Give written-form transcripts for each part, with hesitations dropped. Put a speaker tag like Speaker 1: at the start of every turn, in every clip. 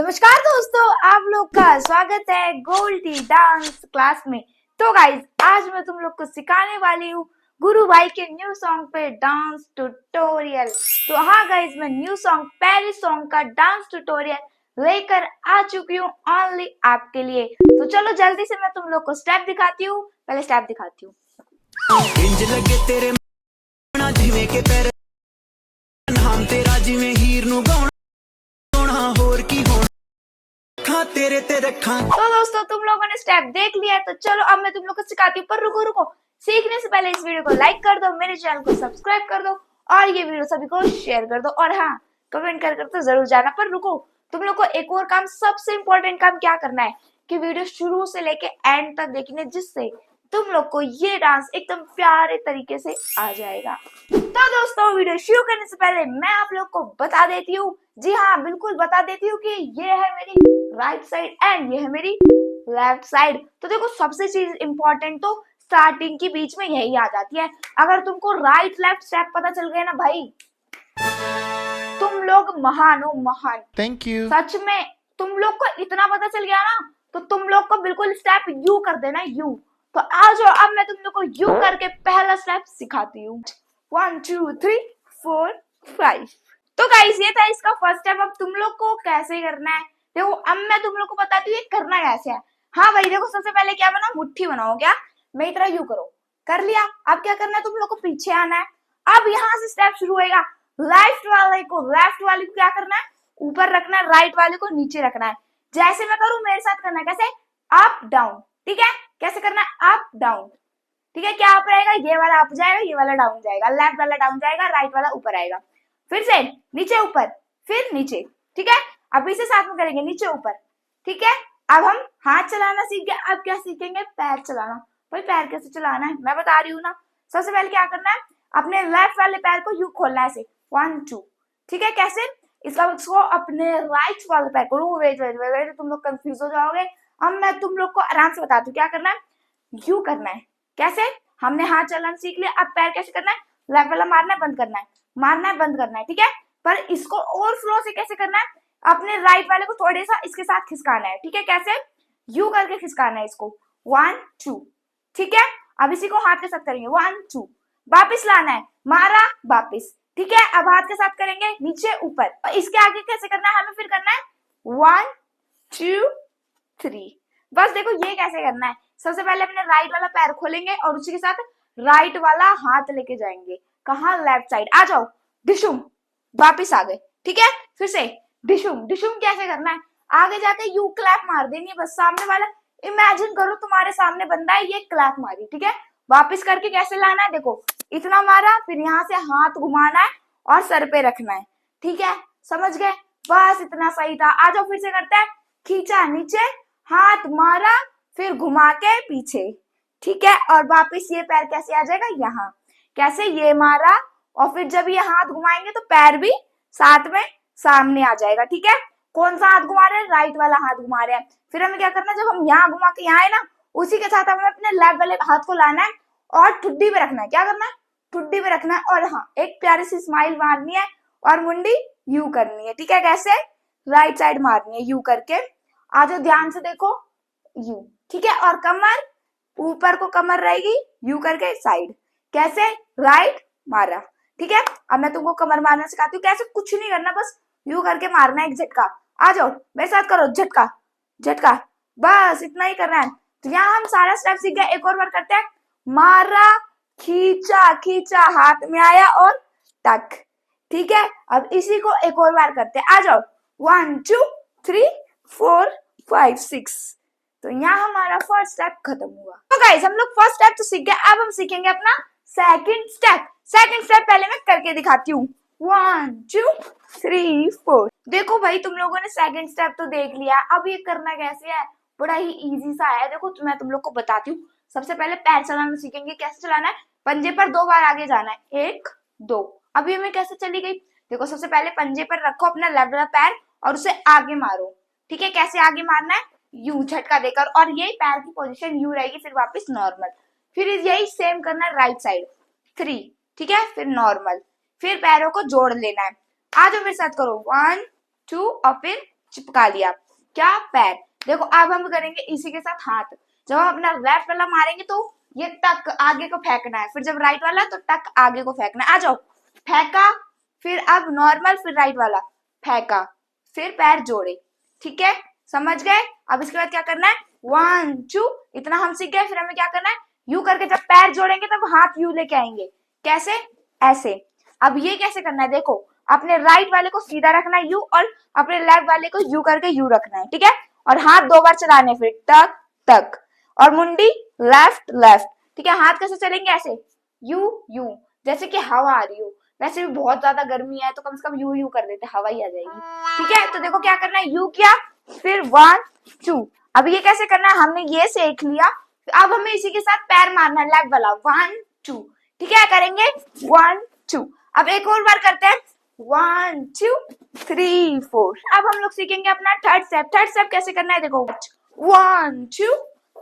Speaker 1: नमस्कार दोस्तों, आप लोग का स्वागत है गोल्डी डांस क्लास में। तो गाइज, आज मैं तुम लोग को सिखाने वाली हूँ गुरु भाई के न्यू सॉन्ग पे डांस ट्यूटोरियल। तो हाँ गाइज, मैं न्यू सॉन्ग पेरिस सॉन्ग का डांस ट्यूटोरियल लेकर आ चुकी हूँ ओनली आपके लिए। तो चलो जल्दी से मैं तुम लोग को स्टेप दिखाती हूँ। पहले स्टेप दिखाती हूँ। तो दोस्तों, तुम लोगों ने स्टेप देख लिया है, तो चलो अब मैं तुम लोग को सिखाती हूँ। पर रुको रुको, सीखने से पहले इस वीडियो को लाइक कर दो, मेरे चैनल को सब्सक्राइब कर दो और ये वीडियो सभी को शेयर कर दो। और हाँ, कमेंट कर तो जरूर जाना। पर रुको, तुम लोग को एक और काम, सबसे इम्पोर्टेंट काम क्या करना है कि वीडियो शुरू से लेके एंड तक देखने, जिससे तुम लोग को ये डांस एकदम प्यारे तरीके से आ जाएगा। तो दोस्तों, वीडियो शुरू करने से पहले मैं आप लोग को बता देती हूँ, जी हाँ बिल्कुल बता देती हूँ कि ये है मेरी राइट साइड एंड ये है मेरी लेफ्ट साइड। तो देखो, सबसे चीज इम्पोर्टेंट तो स्टार्टिंग के बीच में यही आ जाती है। अगर तुमको राइट लेफ्ट स्टेप पता चल गए ना भाई, तुम लोग महान हो, महान।
Speaker 2: Thank you.
Speaker 1: सच में तुम लोग को इतना पता चल गया ना, तो तुम लोग को बिल्कुल स्टेप यू कर देना, यू। तो आ जाओ, अब मैं तुम लोग को यू करके पहला स्टेप सिखाती हूँ। 1 2 3 4 5। तो गाइस, ये था इसका फर्स्ट स्टेप। अब तुम लोग को कैसे करना है देखो, अब मैं तुम लोग को बताती हूँ ये करना कैसे है। हाँ भाई देखो, सबसे पहले क्या बनाओ, मुट्ठी बनाओ। क्या मेरी तरह यू करो, कर लिया। अब क्या करना है, तुम लोग को पीछे आना है। अब यहाँ से स्टेप शुरू होएगा। लेफ्ट वाले को क्या करना है, ऊपर रखना है, राइट वाले को नीचे रखना है। जैसे मैं करूं मेरे साथ करना है, कैसे, अप डाउन। ठीक है, कैसे करना है, अप डाउन। ठीक है, क्या अप रहेगा, ये वाला अप जाएगा, ये वाला डाउन जाएगा, लेफ्ट वाला डाउन जाएगा, राइट वाला ऊपर आएगा। फिर से नीचे ऊपर, फिर नीचे। ठीक है, अब इसे साथ में करेंगे, नीचे ऊपर। ठीक है, अब हम हाथ चलाना सीख गए। अब क्या सीखेंगे, पैर चलाना। भाई पैर कैसे चलाना है मैं बता रही हूँ ना। सबसे पहले क्या करना है, अपने लेफ्ट वाले पैर को यू खोलना है, ऐसे 1 2। ठीक है, कैसे, इसको अपने राइट वाले पैर को, वेट तुम लोग कंफ्यूज हो जाओगे। अब मैं तुम लोग को आराम से बताती हूँ क्या करना है। यू करना है। कैसे, हमने हाथ चलाना सीख लिया, अब पैर कैसे करना है, लेफ्ट वाला मारना है, बंद करना है, मारना है, बंद करना है। ठीक है, पर इसको और फ्लो से कैसे करना है, अपने राइट वाले को थोड़े सा इसके साथ खिसकाना है। ठीक है, कैसे, यू करके खिसकाना है इसको, 1 2। ठीक है, अब इसी को हाथ के साथ करेंगे, 1 2। वापिस लाना है, मारा, वापिस। ठीक है, अब हाथ के साथ करेंगे, नीचे ऊपर। और इसके आगे कैसे करना है, हमें फिर करना है 1 2 3। बस देखो ये कैसे करना है। सबसे पहले अपने राइट वाला पैर खोलेंगे और उसी के साथ राइट वाला हाथ लेके जाएंगे। कहा, लेफ्ट साइड। आ जाओ, डिशुम, वापिस आ गए। ठीक है, फिर से डिशुम। डिशुम कैसे करना है, आगे जाके यू क्लैप मार देनी है। बस सामने वाला इमेजिन करो, तुम्हारे सामने बंदा है, ये क्लैप मारी। ठीक है, वापिस करके कैसे लाना है, देखो इतना मारा, फिर यहाँ से हाथ घुमाना है और सर पे रखना है। ठीक है, समझ गए, बस इतना सही था। आ जाओ, फिर से करते हैं। खींचा नीचे, हाथ मारा, फिर घुमा के पीछे। ठीक है, और वापिस ये पैर कैसे आ जाएगा, यहाँ कैसे, ये मारा, और फिर जब ये हाथ घुमाएंगे तो पैर भी साथ में सामने आ जाएगा। ठीक है, कौन सा हाथ घुमा रहे हैं, राइट वाला हाथ घुमा रहे हैं। फिर हमें क्या करना है, जब हम यहाँ घुमा के यहाँ है ना, उसी के साथ हमें अपने लेफ्ट वाले हाथ को लाना है और ठुड्डी पे रखना है। क्या करना है, ठुड्डी पे रखना है, और हाँ, एक प्यारी सी स्माइल मारनी है और मुंडी यू करनी है। ठीक है, कैसे, राइट साइड मारनी है यू करके। आ जाओ, ध्यान से देखो, यू। ठीक है, और कमर, ऊपर को कमर रहेगी, यू करके साइड। कैसे, राइट मारा। ठीक है, अब मैं तुमको कमर मारना सिखाती हूँ। कैसे, कुछ नहीं करना, बस यू करके मारना है, एक झटका। आ जाओ मेरे साथ करो, झटका झटका, बस इतना ही करना है। तो यहाँ हम सारा स्टेप सीख गए। एक और बार करते हैं, मारा, खींचा, खींचा, हाथ में आया और टक। ठीक है, अब इसी को एक और बार करते हैं। आ जाओ, 1 2 3 4 5 6। तो यहाँ हमारा फर्स्ट स्टेप खत्म हुआ। तो गाइस, हम लोग फर्स्ट स्टेप तो सीख गए। अब हम सीखेंगे अपना सेकंड स्टेप। सेकंड स्टेप पहले मैं करके दिखाती हूँ, 1 2 3 4। देखो भाई, तुम लोगों ने सेकंड स्टेप तो देख लिया। अब ये करना कैसे है, बड़ा ही इजी सा है। देखो मैं तुम लोग को बताती हूँ। सबसे पहले पैर चलाना सीखेंगे। कैसे चलाना है, पंजे पर 2 बार आगे जाना है, 1 2। अभी मैं कैसे चली गई, देखो सबसे पहले पंजे पर रखो अपना लेफ्ट वाला पैर और उसे आगे मारो। ठीक है, कैसे आगे मारना है, यू झटका देकर, और यही पैर की पोजीशन यू रहेगी, फिर वापस नॉर्मल। फिर यही सेम करना है राइट साइड, 3। ठीक है, फिर नॉर्मल, फिर पैरों को जोड़ लेना है। आ जाओ मेरे साथ करो, 1 2 और फिर चिपका लिया। क्या? पैर। देखो अब हम करेंगे इसी के साथ हाथ। जब हम अपना लेफ्ट वाला मारेंगे तो ये टक आगे को फेंकना है, फिर जब राइट वाला तो टक आगे को फेंकना है। आ जाओ, फेंका, फिर अब नॉर्मल, फिर राइट वाला फेंका, फिर पैर जोड़े। ठीक है, समझ गए? अब इसके बाद क्या करना है, 1 2, इतना हम सीख गए। फिर हमें क्या करना है, यू करके जब पैर जोड़ेंगे तब हाथ यू लेके आएंगे। कैसे? ऐसे। अब ये कैसे करना है, देखो अपने राइट वाले को सीधा रखना है यू, और अपने लेफ्ट वाले को यू करके यू रखना है। ठीक है, और हाथ 2 बार चलाने, फिर टक टक, और मुंडी लेफ्ट लेफ्ट। ठीक है, हाथ कैसे चलेंगे, ऐसे यू यू, जैसे कि हवा आ रही हो। वैसे भी बहुत ज्यादा गर्मी है तो कम से कम यू यू कर देते, हवा ही आ जाएगी। ठीक है, तो देखो क्या करना है, यू किया, फिर 1 2। अब ये कैसे करना है, हमने ये सीख लिया। अब हमें इसी के साथ पैर मारना है, लेफ्ट वाला 1 2। ठीक है, करेंगे 1 2। अब एक और बार करते हैं, 1 2 3 4। अब हम लोग सीखेंगे अपना थर्ड स्टेप। थर्ड स्टेप कैसे करना है, देखो 1 2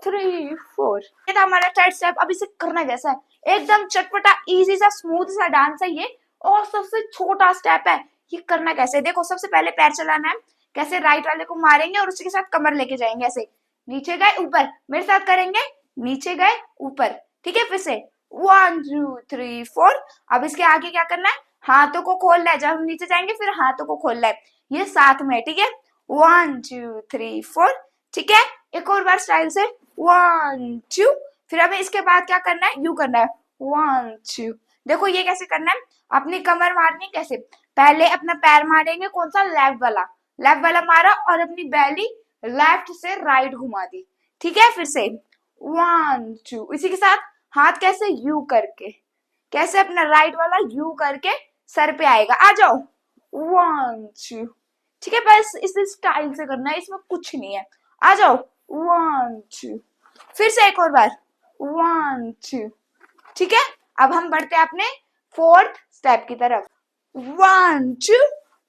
Speaker 1: 3 4। ये था हमारा थर्ड स्टेप। अब इसे करना कैसा है, एकदम चटपटा इजी सा स्मूथ सा डांस है ये, और सबसे छोटा स्टेप है। ये करना कैसे, देखो सबसे पहले पैर चलाना है, कैसे राइट वाले को मारेंगे और उसी के साथ कमर लेके जाएंगे, ऐसे नीचे गए ऊपर, मेरे साथ करेंगे, नीचे गए ऊपर। ठीक है, फिर से 1 2 3 4। अब इसके आगे क्या करना है, हाथों को खोलना है, जब हम नीचे जाएंगे फिर हाथों को खोलना है, ये साथ में। ठीक है, 1 2 3 4। ठीक है, एक और बार स्टाइल से 1 2। फिर हमें इसके बाद क्या करना है, यू करना है 1 2। देखो ये कैसे करना है, अपनी कमर मारनी है। कैसे, पहले अपना पैर मारेंगे, कौन सा, लेफ्ट वाला। लेफ्ट वाला मारा और अपनी बैली लेफ्ट से राइट घुमा दी। ठीक है, फिर से 1 2, इसी के साथ हाथ कैसे, यू करके, कैसे अपना राइट वाला यू करके सर पे आएगा। आ जाओ 1 2। ठीक है, बस इस स्टाइल से करना है, इसमें कुछ नहीं है। आ जाओ 1 2। फिर से एक और बार 1 2। ठीक है, अब हम बढ़ते हैं अपने फोर्थ स्टेप की तरफ। 1 2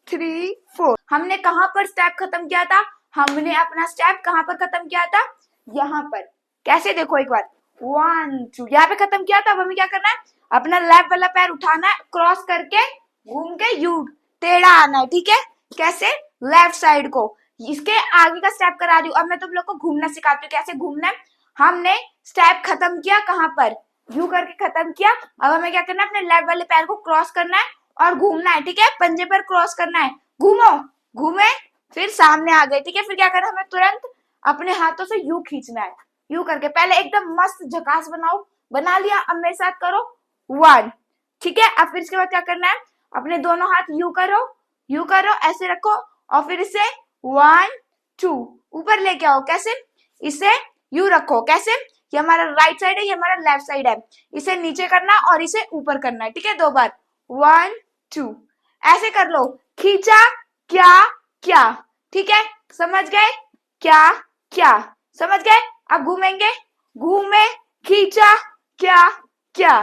Speaker 1: 3 4। हमने कहां पर स्टेप खत्म किया था, हमने अपना स्टेप कहां पर खत्म किया था, यहाँ पर। कैसे, देखो एक बार 1 2, यहाँ पे खत्म किया था। अब हमें क्या करना है, अपना लेफ्ट वाला पैर उठाना है, क्रॉस करके घूम के यू टेढ़ा आना है। ठीक है, कैसे, लेफ्ट साइड को। इसके आगे का स्टेप करा रही हूँ, अब मैं तुम लोग को घूमना सिखाती हूँ कैसे घूमना है। हमने स्टेप खत्म किया कहां पर, यू करके खत्म किया। अब हमें क्या करना है, अपने लेफ्ट वाले पैर को क्रॉस करना है और घूमना है। ठीक है, पंजे पर क्रॉस करना है, घूमो, घूमे, फिर सामने आ गए। ठीक है, फिर क्या करना है, हमें तुरंत अपने हाथों से यू खींचना है, यू करके। पहले एकदम मस्त झकास बनाओ, बना लिया, अब मेरे साथ करो 1। ठीक है, अब फिर इसके बाद क्या करना है, अपने दोनों हाथ यू करो, यू करो, ऐसे रखो, और फिर इसे 1 2 ऊपर लेके आओ। कैसे, इसे यू रखो, कैसे, ये हमारा राइट साइड है, ये हमारा लेफ्ट साइड है, इसे नीचे करना और इसे ऊपर करना है। ठीक है, 2 बार 1 2, ऐसे कर लो, खींचा, क्या क्या। ठीक है, समझ गए, क्या क्या, समझ गए। अब घूमेंगे, घूमे, खींचा, क्या क्या।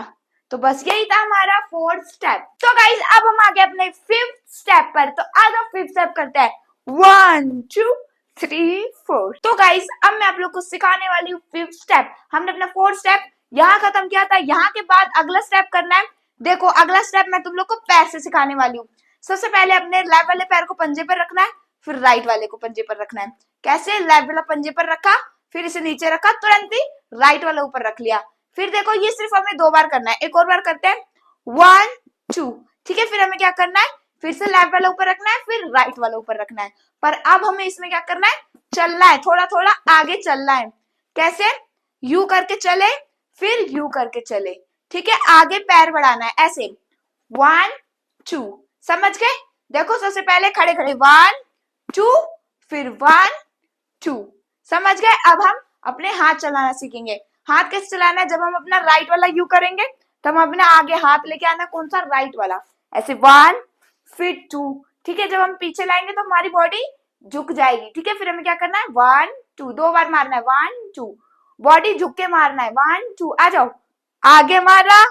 Speaker 1: तो बस यही था हमारा फोर्थ स्टेप। तो गाइज अब हम आ गए अपने फिफ्थ स्टेप पर, तो आज हम फिफ्थ स्टेप करते हैं 1 2 3 4। तो गाइज अब मैं आप लोग को सिखाने वाली हूँ फिफ्थ स्टेप। हमने अपना फोर्थ स्टेप यहाँ खत्म किया था, यहाँ के बाद अगला स्टेप करना है। देखो अगला स्टेप मैं तुम लोग को पैर से सिखाने वाली हूँ। सबसे पहले अपने लेफ्ट वाले पैर को पंजे पर रखना है, फिर राइट वाले को पंजे पर रखना है। कैसे, लेफ्ट वाला पंजे पर रखा, फिर इसे नीचे रखा, तुरंत ही राइट वाला ऊपर रख लिया। फिर देखो ये सिर्फ हमें 2 बार करना है, एक और बार करते हैं 1 2। ठीक है, फिर हमें क्या करना है, फिर से लेफ्ट वाला ऊपर रखना है, फिर राइट वाला ऊपर रखना है। पर अब हमें इसमें क्या करना है, चलना है, थोड़ा थोड़ा आगे चलना है। कैसे, यू करके चले, फिर यू करके चले। ठीक है, आगे पैर बढ़ाना है, ऐसे 1 2, समझ गए। देखो सबसे पहले खड़े खड़े 1 2, फिर 1 2, समझ गए। अब हम अपने हाथ चलाना सीखेंगे। हाथ कैसे चलाना है, जब हम अपना राइट वाला यू करेंगे तो हम अपना आगे हाथ लेके आना, कौन सा, राइट वाला, ऐसे 1 फिर 2। ठीक है, जब हम पीछे लाएंगे तो हमारी बॉडी झुक जाएगी। ठीक है, फिर हमें क्या करना है, 1 2, 2 बार मारना है, 1 2, बॉडी झुक के मारना है, 1 2। आ जाओ, आगे मारा,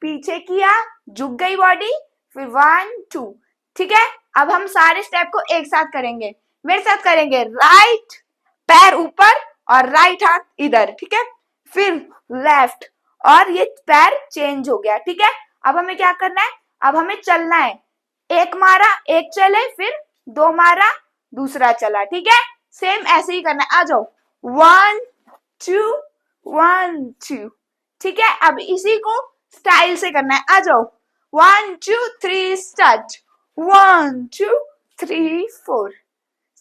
Speaker 1: पीछे किया, झुक गई बॉडी, फिर 1 2। ठीक है, अब हम सारे स्टेप को एक साथ करेंगे, मेरे साथ करेंगे, राइट पैर ऊपर और राइट हाथ इधर। ठीक है, फिर लेफ्ट, और ये पैर चेंज हो गया। ठीक है, अब हमें क्या करना है, अब हमें चलना है, एक मारा, एक चले, फिर 2 मारा, दूसरा चला, ठीक है। सेम ऐसे ही करना है, आ जाओ 1 2 1 2, ठीक है। अब इसी को स्टाइल से करना है, आ जाओ 1 2 3 स्टार्ट 1 2 3 4,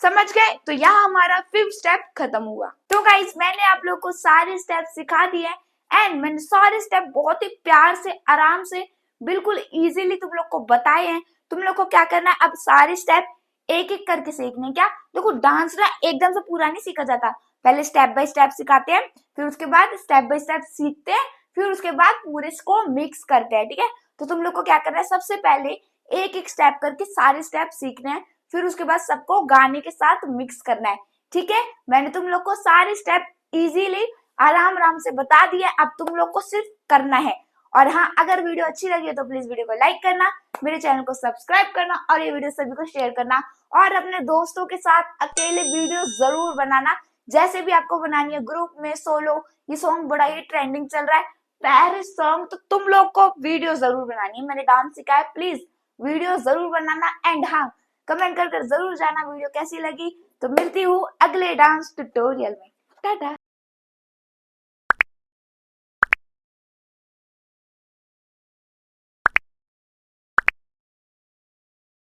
Speaker 1: समझ गए। तो यहाँ हमारा 5th स्टेप खत्म हुआ। तो गाइस मैंने आप लोग को सारे स्टेप सिखा दिए एंड मैंने सारे स्टेप बहुत ही प्यार से आराम से बिल्कुल इजीली तुम लोग को बताए हैं। तुम लोग को क्या करना है, अब सारे स्टेप एक एक करके सीखने। क्या देखो, डांस ना एकदम से पूरा नहीं सीखा जाता, पहले स्टेप बाय स्टेप सिखाते हैं, फिर उसके बाद स्टेप बाय स्टेप सीखते हैं, फिर उसके बाद पूरे इसको मिक्स करते हैं, ठीक है। तो तुम लोग को क्या करना है, सबसे पहले एक एक स्टेप करके सारे स्टेप सीखने हैं, फिर उसके बाद सबको गाने के साथ मिक्स करना है, ठीक है। मैंने तुम लोग को सारे स्टेप इजीली आराम आराम से बता दिया, अब तुम लोग को सिर्फ करना है। और हाँ, अगर वीडियो अच्छी लगी है तो प्लीज वीडियो को लाइक करना, मेरे चैनल को सब्सक्राइब करना और ये वीडियो सभी को शेयर करना, और अपने दोस्तों के साथ अकेले वीडियो जरूर बनाना, जैसे भी आपको बनानी है, ग्रुप में, सोलो। ये सॉन्ग बड़ा ही ट्रेंडिंग चल रहा है, पेरिस सॉन्ग, तो तुम लोग को वीडियो जरूर बनानी है। मैंने डांस सिखाया, प्लीज वीडियो जरूर बनाना एंड हाँ, कमेंट कर जरूर जाना वीडियो कैसी लगी। तो मिलती हूँ अगले डांस ट्यूटोरियल में, टाटा।